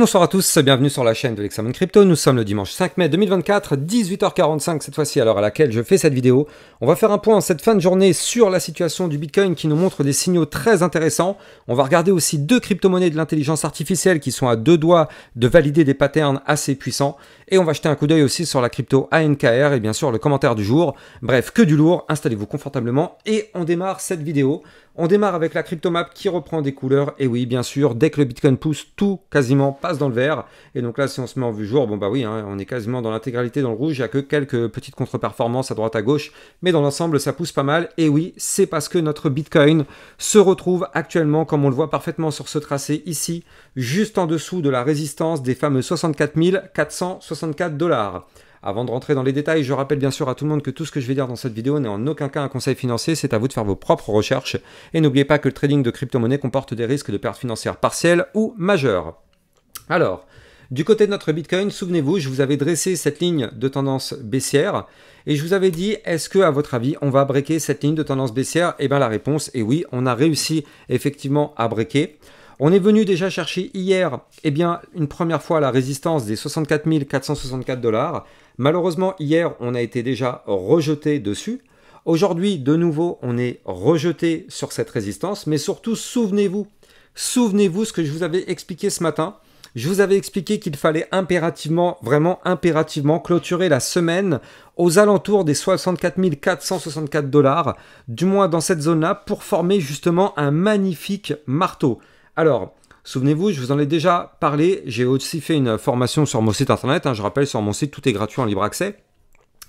Bonsoir à tous, bienvenue sur la chaîne de l'Hexamone Crypto. Nous sommes le dimanche 5 mai 2024, 18h45 cette fois-ci à l'heure à laquelle je fais cette vidéo. On va faire un point en cette fin de journée sur la situation du Bitcoin qui nous montre des signaux très intéressants. On va regarder aussi deux crypto-monnaies de l'intelligence artificielle qui sont à deux doigts de valider des patterns assez puissants. Et on va jeter un coup d'œil aussi sur la crypto ANKR et bien sûr le commentaire du jour. Bref, que du lourd, installez-vous confortablement et on démarre cette vidéo. On démarre avec la cryptomap qui reprend des couleurs. Et oui, bien sûr, dès que le Bitcoin pousse, tout quasiment passe dans le vert. Et donc là, si on se met en vue jour, bon bah oui, hein, on est quasiment dans l'intégralité dans le rouge. Il n'y a que quelques petites contre-performances à droite à gauche. Mais dans l'ensemble, ça pousse pas mal. Et oui, c'est parce que notre Bitcoin se retrouve actuellement, comme on le voit parfaitement sur ce tracé ici, juste en dessous de la résistance des fameux 64 464 $. Avant de rentrer dans les détails, je rappelle bien sûr à tout le monde que tout ce que je vais dire dans cette vidéo n'est en aucun cas un conseil financier, c'est à vous de faire vos propres recherches. Et n'oubliez pas que le trading de crypto-monnaie comporte des risques de pertes financières partielles ou majeures. Alors, du côté de notre Bitcoin, souvenez-vous, je vous avais dressé cette ligne de tendance baissière et je vous avais dit, est-ce que à votre avis, on va breaker cette ligne de tendance baissière? Eh bien la réponse est oui, on a réussi effectivement à breaker. On est venu déjà chercher hier, eh bien, une première fois la résistance des 64 464 $. Malheureusement, hier, on a été déjà rejeté dessus. Aujourd'hui, de nouveau, on est rejeté sur cette résistance. Mais surtout, souvenez-vous ce que je vous avais expliqué ce matin. Je vous avais expliqué qu'il fallait impérativement, vraiment impérativement, clôturer la semaine aux alentours des 64 464 $, du moins dans cette zone-là, pour former justement un magnifique marteau. Alors, souvenez-vous, je vous en ai déjà parlé, j'ai aussi fait une formation sur mon site internet, je rappelle, sur mon site, tout est gratuit en libre accès.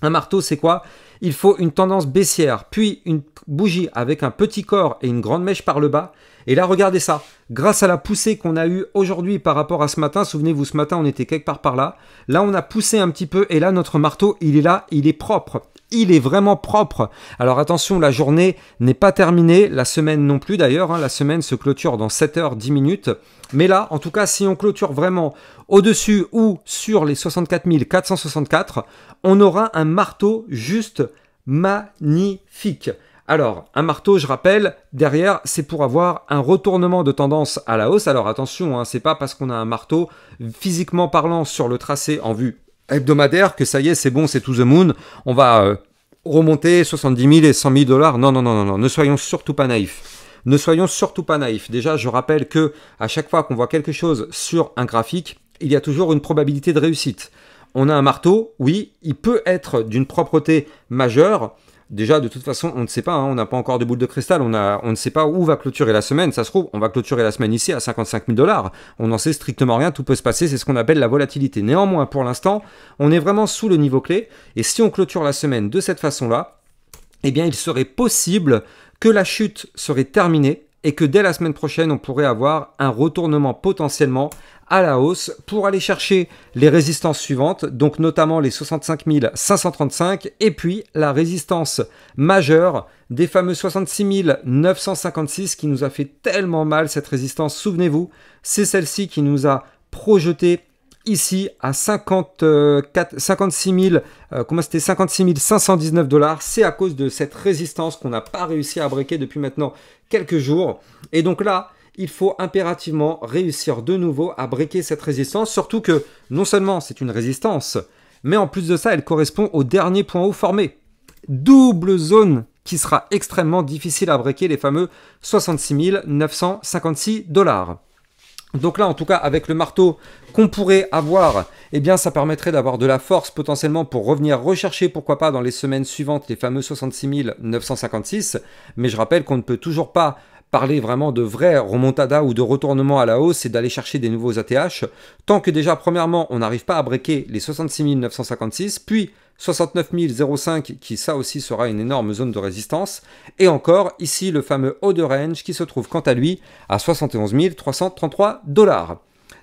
Un marteau, c'est quoi? Il faut une tendance baissière, puis une bougie avec un petit corps et une grande mèche par le bas. Et là, regardez ça, grâce à la poussée qu'on a eue aujourd'hui par rapport à ce matin, souvenez-vous, ce matin, on était quelque part par là. Là, on a poussé un petit peu et là, notre marteau, il est là, il est propre. Il est vraiment propre. Alors attention, la journée n'est pas terminée, la semaine non plus d'ailleurs, la semaine se clôture dans 7h10. Mais là, en tout cas, si on clôture vraiment au-dessus ou sur les 64 464, on aura un marteau juste magnifique. Alors, un marteau, je rappelle, derrière, c'est pour avoir un retournement de tendance à la hausse. Alors attention, c'est pas parce qu'on a un marteau, physiquement parlant, sur le tracé en vue hebdomadaire que ça y est, c'est bon, c'est to the moon, on va remonter 70 000 et 100 000 $. Non, non, non, non, non, ne soyons surtout pas naïfs. Ne soyons surtout pas naïfs. Déjà, je rappelle que à chaque fois qu'on voit quelque chose sur un graphique, il y a toujours une probabilité de réussite. On a un marteau, oui, il peut être d'une propreté majeure. Déjà, de toute façon, on ne sait pas, on n'a pas encore de boule de cristal, on ne sait pas où va clôturer la semaine. Ça se trouve, on va clôturer la semaine ici à 55 000 $. On n'en sait strictement rien, tout peut se passer, c'est ce qu'on appelle la volatilité. Néanmoins, pour l'instant, on est vraiment sous le niveau clé. Et si on clôture la semaine de cette façon-là, eh bien, il serait possible que la chute serait terminée et que dès la semaine prochaine, on pourrait avoir un retournement potentiellement à la hausse pour aller chercher les résistances suivantes, donc notamment les 65 535 et puis la résistance majeure des fameux 66 956 qui nous a fait tellement mal cette résistance. Souvenez-vous, c'est celle-ci qui nous a projeté ici à 56 519 $. C'est à cause de cette résistance qu'on n'a pas réussi à breaker depuis maintenant quelques jours. Et donc là, il faut impérativement réussir de nouveau à breaker cette résistance, surtout que non seulement c'est une résistance, mais en plus de ça, elle correspond au dernier point haut formé. Double zone qui sera extrêmement difficile à breaker, les fameux 66 956 $. Donc là, en tout cas, avec le marteau qu'on pourrait avoir, eh bien, ça permettrait d'avoir de la force potentiellement pour revenir rechercher, pourquoi pas, dans les semaines suivantes, les fameux 66 956. Mais je rappelle qu'on ne peut toujours pas parler vraiment de vrai remontada ou de retournement à la hausse et d'aller chercher des nouveaux ATH, tant que déjà, premièrement, on n'arrive pas à breaker les 66 956, puis 69 005, qui ça aussi sera une énorme zone de résistance, et encore ici le fameux haut de range qui se trouve quant à lui à 71 333 $.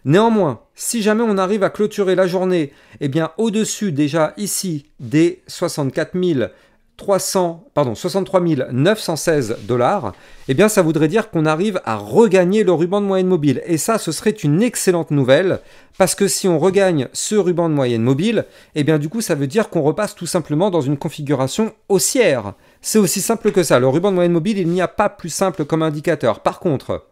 Néanmoins, si jamais on arrive à clôturer la journée, eh bien au-dessus déjà ici des 63 916 $, eh bien ça voudrait dire qu'on arrive à regagner le ruban de moyenne mobile. Et ça, ce serait une excellente nouvelle, parce que si on regagne ce ruban de moyenne mobile, eh bien du coup ça veut dire qu'on repasse tout simplement dans une configuration haussière. C'est aussi simple que ça. Le ruban de moyenne mobile, il n'y a pas plus simple comme indicateur. Par contre,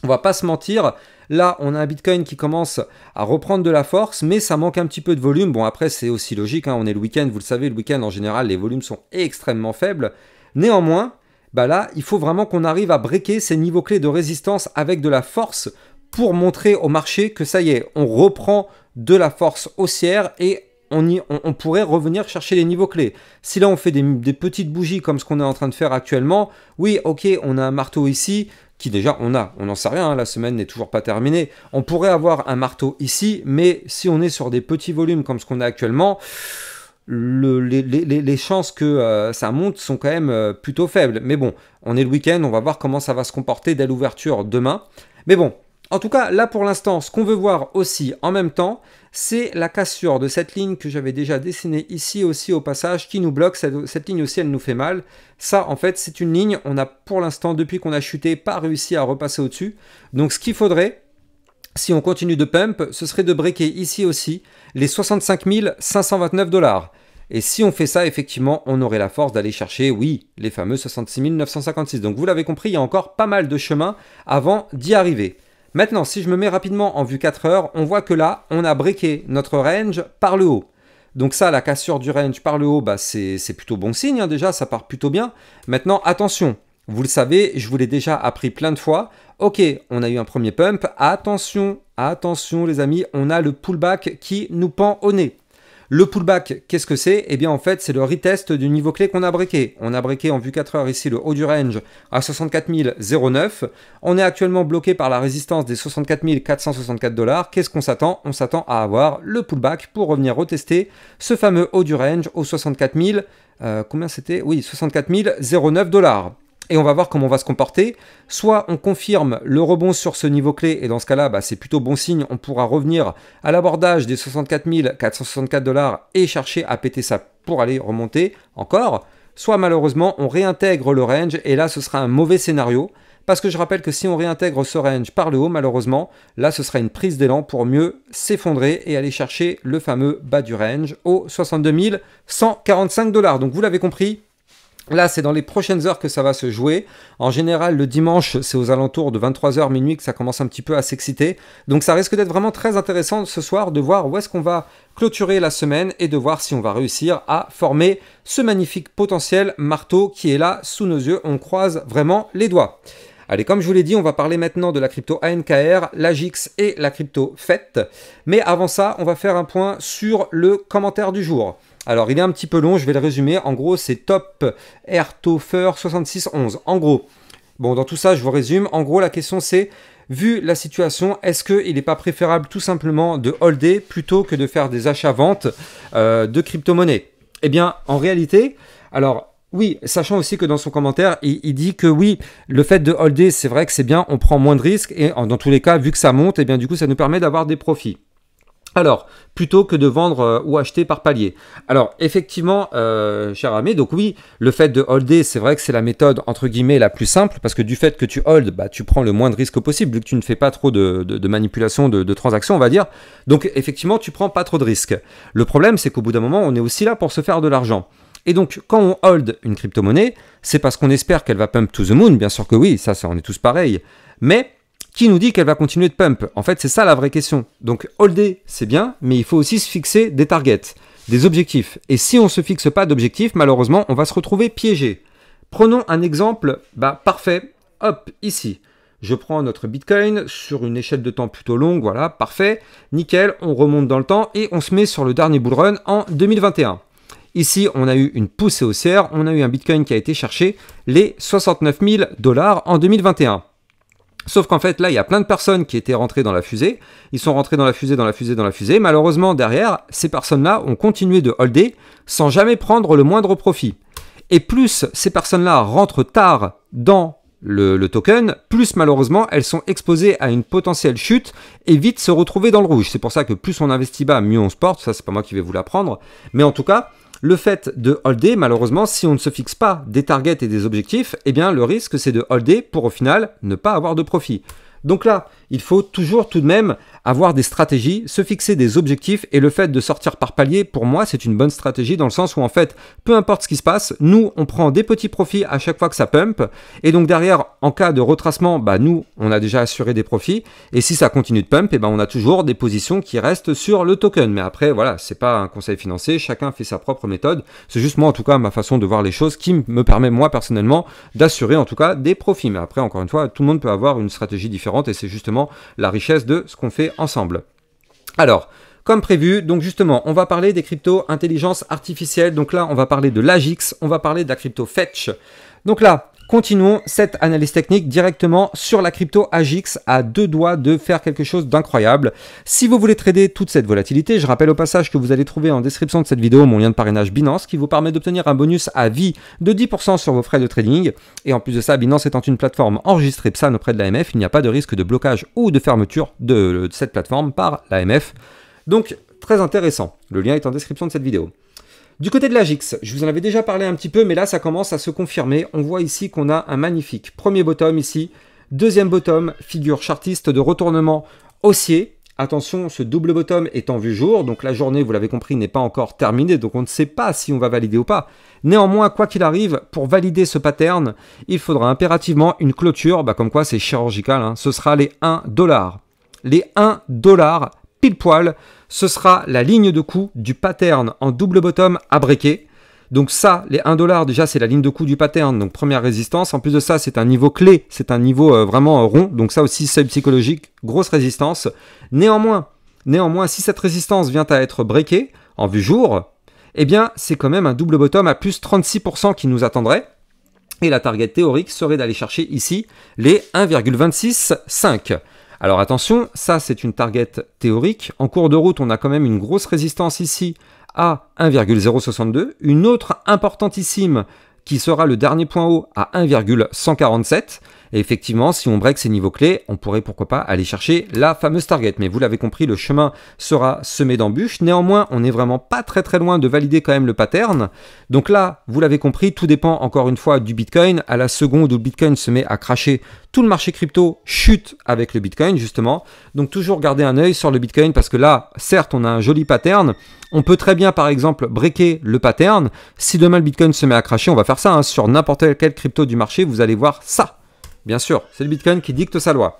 On va pas se mentir, là on a un Bitcoin qui commence à reprendre de la force, mais ça manque un petit peu de volume. Bon après c'est aussi logique, hein, on est le week-end, vous le savez, le week-end en général les volumes sont extrêmement faibles. Néanmoins, bah là il faut vraiment qu'on arrive à breaker ces niveaux clés de résistance avec de la force pour montrer au marché que ça y est, on reprend de la force haussière et on pourrait revenir chercher les niveaux clés. Si là on fait des petites bougies comme ce qu'on est en train de faire actuellement, oui ok on a un marteau ici, qui déjà on n'en sait rien, hein, la semaine n'est toujours pas terminée. On pourrait avoir un marteau ici, mais si on est sur des petits volumes comme ce qu'on a actuellement, les chances que ça monte sont quand même plutôt faibles. Mais bon, on est le week-end, on va voir comment ça va se comporter dès l'ouverture demain. Mais bon, en tout cas, là pour l'instant, ce qu'on veut voir aussi en même temps, c'est la cassure de cette ligne que j'avais déjà dessinée ici aussi au passage, qui nous bloque. Cette ligne aussi, elle nous fait mal. Ça, en fait, c'est une ligne, on a pour l'instant, depuis qu'on a chuté, pas réussi à repasser au-dessus. Donc ce qu'il faudrait, si on continue de pump, ce serait de breaker ici aussi les 65 529 $. Et si on fait ça, effectivement, on aurait la force d'aller chercher, oui, les fameux 66 956. Donc vous l'avez compris, il y a encore pas mal de chemin avant d'y arriver. Maintenant, si je me mets rapidement en vue 4 heures, on voit que là, on a breaké notre range par le haut. Donc ça, la cassure du range par le haut, bah c'est plutôt bon signe, hein, déjà, ça part plutôt bien. Maintenant, attention, vous le savez, je vous l'ai déjà appris plein de fois. Ok, on a eu un premier pump, attention, attention les amis, on a le pullback qui nous pend au nez. Le pullback, qu'est-ce que c'est? Eh bien en fait, c'est le retest du niveau clé qu'on a breaké. On a breaké en vue 4 heures ici le haut du range à 64 009. On est actuellement bloqué par la résistance des 64 464 $. Qu'est-ce qu'on s'attend? On s'attend à avoir le pullback pour revenir retester ce fameux haut du range au 64 000, combien c'était? Oui, 64 009 $. Et on va voir comment on va se comporter. Soit on confirme le rebond sur ce niveau clé, et dans ce cas-là, bah, c'est plutôt bon signe, on pourra revenir à l'abordage des 64 464 $ et chercher à péter ça pour aller remonter encore. Soit malheureusement, on réintègre le range, et là, ce sera un mauvais scénario. Parce que je rappelle que si on réintègre ce range par le haut, malheureusement, là, ce sera une prise d'élan pour mieux s'effondrer et aller chercher le fameux bas du range au 62 145 $. Donc vous l'avez compris, là, c'est dans les prochaines heures que ça va se jouer. En général, le dimanche, c'est aux alentours de 23 h minuit que ça commence un petit peu à s'exciter. Donc ça risque d'être vraiment très intéressant ce soir de voir où est-ce qu'on va clôturer la semaine et de voir si on va réussir à former ce magnifique potentiel marteau qui est là sous nos yeux. On croise vraiment les doigts. Allez, comme je vous l'ai dit, on va parler maintenant de la crypto ANKR, l'AGIX et la crypto FET. Mais avant ça, on va faire un point sur le commentaire du jour. Alors, il est un petit peu long, je vais le résumer. En gros, c'est Top Airtopher 6611. En gros, bon, dans tout ça, je vous résume. En gros, la question c'est, vu la situation, est-ce qu'il n'est pas préférable tout simplement de holder plutôt que de faire des achats-ventes de crypto-monnaies? Eh bien, en réalité, alors... oui, sachant aussi que dans son commentaire, il dit que oui, le fait de holder, c'est vrai que c'est bien, on prend moins de risques et dans tous les cas, vu que ça monte, et bien du coup, ça nous permet d'avoir des profits. Alors, plutôt que de vendre ou acheter par palier. Alors, effectivement, cher ami, donc oui, le fait de holder, c'est vrai que c'est la méthode, entre guillemets, la plus simple, parce que du fait que tu hold, bah, tu prends le moins de risques possible, vu que tu ne fais pas trop de manipulation, de transactions, on va dire. Donc, effectivement, tu prends pas trop de risques. Le problème, c'est qu'au bout d'un moment, on est aussi là pour se faire de l'argent. Et donc, quand on hold une crypto-monnaie, c'est parce qu'on espère qu'elle va pump to the moon, bien sûr que oui, ça on est tous pareils. Mais qui nous dit qu'elle va continuer de pump? En fait, c'est ça la vraie question. Donc, holder, c'est bien, mais il faut aussi se fixer des targets, des objectifs. Et si on ne se fixe pas d'objectifs, malheureusement, on va se retrouver piégé. Prenons un exemple parfait. Hop, ici. Je prends notre Bitcoin sur une échelle de temps plutôt longue, voilà, parfait. Nickel, on remonte dans le temps et on se met sur le dernier bull run en 2021. Ici, on a eu une poussée haussière, on a eu un Bitcoin qui a été chercher les 69 000 $ en 2021. Sauf qu'en fait, là, il y a plein de personnes qui étaient rentrées dans la fusée. Ils sont rentrés dans la fusée, dans la fusée, dans la fusée. Malheureusement, derrière, ces personnes-là ont continué de holder sans jamais prendre le moindre profit. Et plus ces personnes-là rentrent tard dans le token, plus malheureusement, elles sont exposées à une potentielle chute et vite se retrouver dans le rouge. C'est pour ça que plus on investit bas, mieux on se porte. Ça, c'est pas moi qui vais vous l'apprendre. Mais en tout cas... le fait de holder, malheureusement, si on ne se fixe pas des targets et des objectifs, eh bien le risque c'est de holder pour au final ne pas avoir de profit. Donc là, il faut toujours tout de même avoir des stratégies, se fixer des objectifs, et le fait de sortir par palier, pour moi, c'est une bonne stratégie dans le sens où en fait, peu importe ce qui se passe, nous, on prend des petits profits à chaque fois que ça pump, et donc derrière, en cas de retracement, bah nous, on a déjà assuré des profits, et si ça continue de pump, et ben on a toujours des positions qui restent sur le token. Mais après, voilà, c'est pas un conseil financier, chacun fait sa propre méthode, c'est juste moi, en tout cas, ma façon de voir les choses qui me permet, moi, personnellement, d'assurer en tout cas des profits. Mais après, encore une fois, tout le monde peut avoir une stratégie différente, et c'est justement la richesse de ce qu'on fait ensemble. Alors, comme prévu, donc justement, on va parler des cryptos intelligence artificielle. Donc là, on va parler de l'Agix, on va parler de la crypto Fetch. Donc là, continuons cette analyse technique directement sur la crypto Agix, à deux doigts de faire quelque chose d'incroyable. Si vous voulez trader toute cette volatilité, je rappelle au passage que vous allez trouver en description de cette vidéo mon lien de parrainage Binance qui vous permet d'obtenir un bonus à vie de 10% sur vos frais de trading. Et en plus de ça, Binance étant une plateforme enregistrée PSAN auprès de l'AMF, il n'y a pas de risque de blocage ou de fermeture de cette plateforme par l'AMF. Donc, très intéressant. Le lien est en description de cette vidéo. Du côté de l'Agix, je vous en avais déjà parlé un petit peu, mais là, ça commence à se confirmer. On voit ici qu'on a un magnifique premier bottom ici, deuxième bottom, figure chartiste de retournement haussier. Attention, ce double bottom est en vue jour, donc la journée, vous l'avez compris, n'est pas encore terminée, donc on ne sait pas si on va valider ou pas. Néanmoins, quoi qu'il arrive, pour valider ce pattern, il faudra impérativement une clôture, comme quoi c'est chirurgical, hein. Ce sera les 1$. Les 1$ pile poil, ce sera la ligne de coup du pattern en double bottom à breaker. Donc ça, les 1$, déjà, c'est la ligne de coup du pattern, donc première résistance. En plus de ça, c'est un niveau clé, c'est un niveau vraiment rond, donc ça aussi, seuil psychologique, grosse résistance. Néanmoins, si cette résistance vient à être breakée en vue jour, eh bien, c'est quand même un double bottom à plus 36% qui nous attendrait. Et la target théorique serait d'aller chercher ici les 1,265. Alors attention, ça c'est une target théorique. En cours de route, on a quand même une grosse résistance ici à 1,062. Une autre importantissime qui sera le dernier point haut à 1,147. Et effectivement, si on break ces niveaux clés, on pourrait pourquoi pas aller chercher la fameuse target. Mais vous l'avez compris, le chemin sera semé d'embûches. Néanmoins, on n'est vraiment pas très loin de valider quand même le pattern. Donc là, vous l'avez compris, tout dépend encore une fois du Bitcoin. À la seconde où le Bitcoin se met à cracher, tout le marché crypto chute avec le Bitcoin justement. Donc toujours garder un œil sur le Bitcoin parce que là, certes, on a un joli pattern. On peut très bien, par exemple, breaker le pattern. Si demain le Bitcoin se met à cracher, on va faire ça hein, sur n'importe quelle crypto du marché. Vous allez voir ça. Bien sûr, c'est le Bitcoin qui dicte sa loi.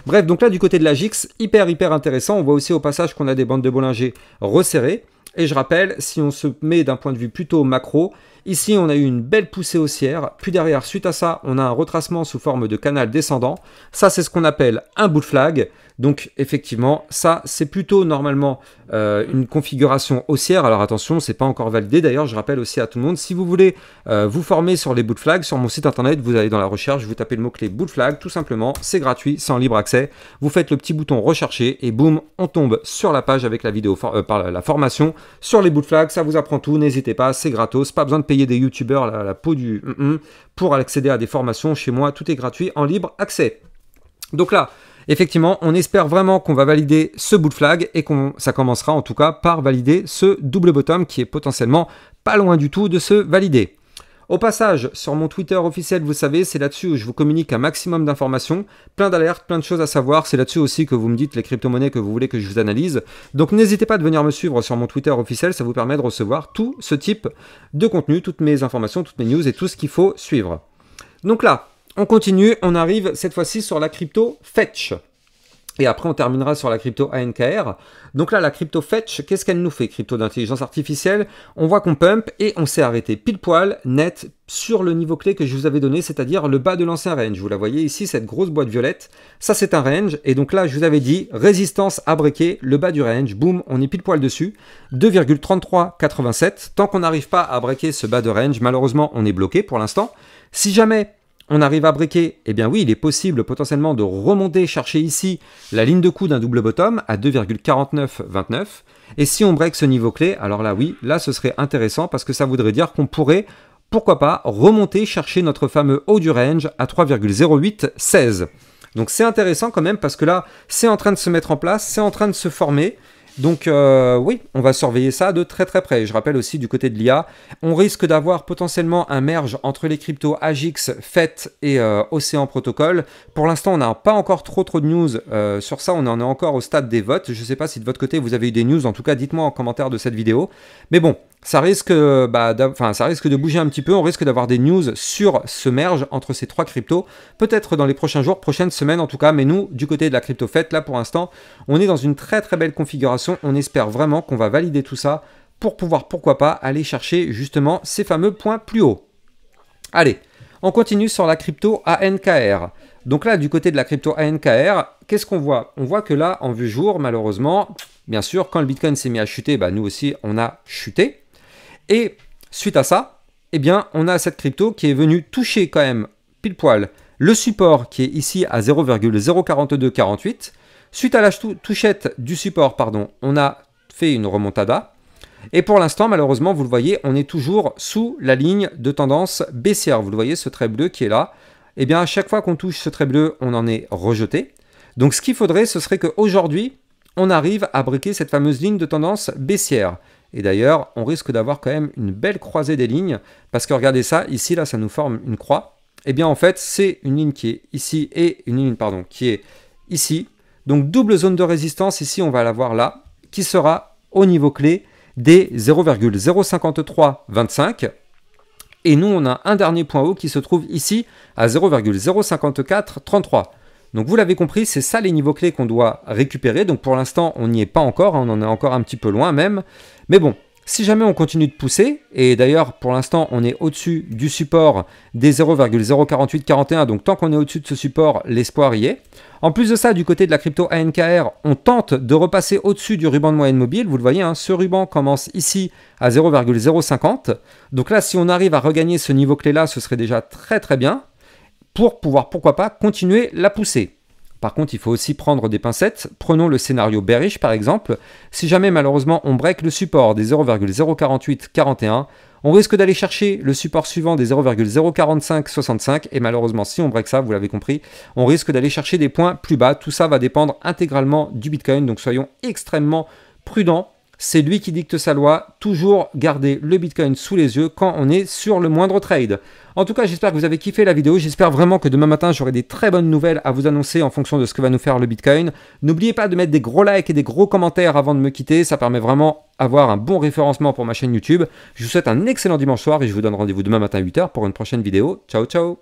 Bref, donc là, du côté de l'Agix, hyper intéressant. On voit aussi au passage qu'on a des bandes de Bollinger resserrées. Et je rappelle, si on se met d'un point de vue plutôt macro, ici, on a eu une belle poussée haussière. Puis derrière, suite à ça, on a un retracement sous forme de canal descendant. Ça, c'est ce qu'on appelle un bull flag. Donc, effectivement, ça, c'est plutôt normalement une configuration haussière. Alors, attention, c'est pas encore validé. D'ailleurs, je rappelle aussi à tout le monde, si vous voulez vous former sur les bull flags, sur mon site internet, vous allez dans la recherche, vous tapez le mot-clé bull flag, tout simplement. C'est gratuit, c'est en libre accès. Vous faites le petit bouton rechercher et boum, on tombe sur la page avec la vidéo, la formation sur les bull flags. Ça vous apprend tout, n'hésitez pas, c'est gratos. Pas besoin de payer des youtubeurs la peau du pour accéder à des formations. Chez moi, tout est gratuit, en libre accès. Donc là, effectivement, on espère vraiment qu'on va valider ce bull flag et ça commencera en tout cas par valider ce double bottom qui est potentiellement pas loin du tout de se valider. Au passage, sur mon Twitter officiel, vous savez, c'est là-dessus où je vous communique un maximum d'informations, plein d'alertes, plein de choses à savoir. C'est là-dessus aussi que vous me dites les crypto-monnaies que vous voulez que je vous analyse. Donc n'hésitez pas de venir me suivre sur mon Twitter officiel, ça vous permet de recevoir tout ce type de contenu, toutes mes informations, toutes mes news et tout ce qu'il faut suivre. Donc là, on continue, on arrive cette fois-ci sur la crypto Fetch. Et après, on terminera sur la crypto ANKR. Donc là, la crypto Fetch, qu'est-ce qu'elle nous fait? Crypto d'intelligence artificielle. On voit qu'on pump et on s'est arrêté pile poil, net, sur le niveau clé que je vous avais donné, c'est-à-dire le bas de l'ancien range. Vous la voyez ici, cette grosse boîte violette. Ça, c'est un range. Et donc là, je vous avais dit, résistance à breaker, le bas du range. Boum, on est pile poil dessus. 2,3387. Tant qu'on n'arrive pas à breaker ce bas de range, malheureusement, on est bloqué pour l'instant. Si jamais on arrive à breaker, eh bien oui, il est possible potentiellement de remonter, chercher ici la ligne de coup d'un double bottom à 2,4929. Et si on break ce niveau clé, alors là oui, là ce serait intéressant parce que ça voudrait dire qu'on pourrait, pourquoi pas, remonter, chercher notre fameux haut du range à 3,0816. Donc c'est intéressant quand même parce que là, c'est en train de se mettre en place, c'est en train de se former. Donc oui, on va surveiller ça de très très près. Je rappelle aussi du côté de l'IA, on risque d'avoir potentiellement un merge entre les cryptos AGIX, FET et Océan Protocol. Pour l'instant, on n'a pas encore trop de news sur ça, on en est encore au stade des votes. Je ne sais pas si de votre côté vous avez eu des news, en tout cas dites-moi en commentaire de cette vidéo. Mais bon, ça risque, ça risque de bouger un petit peu, on risque d'avoir des news sur ce merge entre ces trois cryptos, peut-être dans les prochains jours, prochaines semaines en tout cas, mais nous, du côté de la crypto FET, là pour l'instant, on est dans une très très belle configuration, on espère vraiment qu'on va valider tout ça pour pouvoir, pourquoi pas, aller chercher justement ces fameux points plus hauts. Allez, on continue sur la crypto ANKR. Donc là, du côté de la crypto ANKR, qu'est-ce qu'on voit? On voit que là, en vue jour, malheureusement, bien sûr, quand le Bitcoin s'est mis à chuter, bah, nous aussi, on a chuté. Et suite à ça, eh bien, on a cette crypto qui est venue toucher quand même pile poil le support qui est ici à 0,04248. Suite à la touchette du support, pardon, on a fait une remontada. Et pour l'instant, malheureusement, vous le voyez, on est toujours sous la ligne de tendance baissière. Vous le voyez, ce trait bleu qui est là. Eh bien, à chaque fois qu'on touche ce trait bleu, on en est rejeté. Donc, ce qu'il faudrait, ce serait qu'aujourd'hui, on arrive à briquer cette fameuse ligne de tendance baissière. Et d'ailleurs, on risque d'avoir quand même une belle croisée des lignes, parce que regardez ça, ici, là, ça nous forme une croix. Eh bien, en fait, c'est une ligne qui est ici et une ligne, pardon, qui est ici. Donc, double zone de résistance, ici, on va la voir là, qui sera au niveau clé des 0,05325. Et nous, on a un dernier point haut qui se trouve ici à 0,05433. Donc vous l'avez compris, c'est ça les niveaux clés qu'on doit récupérer. Donc pour l'instant, on n'y est pas encore, hein, on en est encore un petit peu loin même. Mais bon, si jamais on continue de pousser, et d'ailleurs pour l'instant on est au-dessus du support des 0,04841, donc tant qu'on est au-dessus de ce support, l'espoir y est. En plus de ça, du côté de la crypto ANKR, on tente de repasser au-dessus du ruban de moyenne mobile. Vous le voyez, hein, ce ruban commence ici à 0,050. Donc là, si on arrive à regagner ce niveau clé-là, ce serait déjà très très bien pour pouvoir, pourquoi pas, continuer la poussée. Par contre, il faut aussi prendre des pincettes. Prenons le scénario bearish par exemple. Si jamais malheureusement on break le support des 0,04841, on risque d'aller chercher le support suivant des 0,04565 et malheureusement si on break ça, vous l'avez compris, on risque d'aller chercher des points plus bas. Tout ça va dépendre intégralement du Bitcoin, donc soyons extrêmement prudents. C'est lui qui dicte sa loi, toujours garder le Bitcoin sous les yeux quand on est sur le moindre trade. En tout cas, j'espère que vous avez kiffé la vidéo, j'espère vraiment que demain matin, j'aurai des très bonnes nouvelles à vous annoncer en fonction de ce que va nous faire le Bitcoin. N'oubliez pas de mettre des gros likes et des gros commentaires avant de me quitter, ça permet vraiment d'avoir un bon référencement pour ma chaîne YouTube. Je vous souhaite un excellent dimanche soir et je vous donne rendez-vous demain matin à 8 h pour une prochaine vidéo. Ciao, ciao!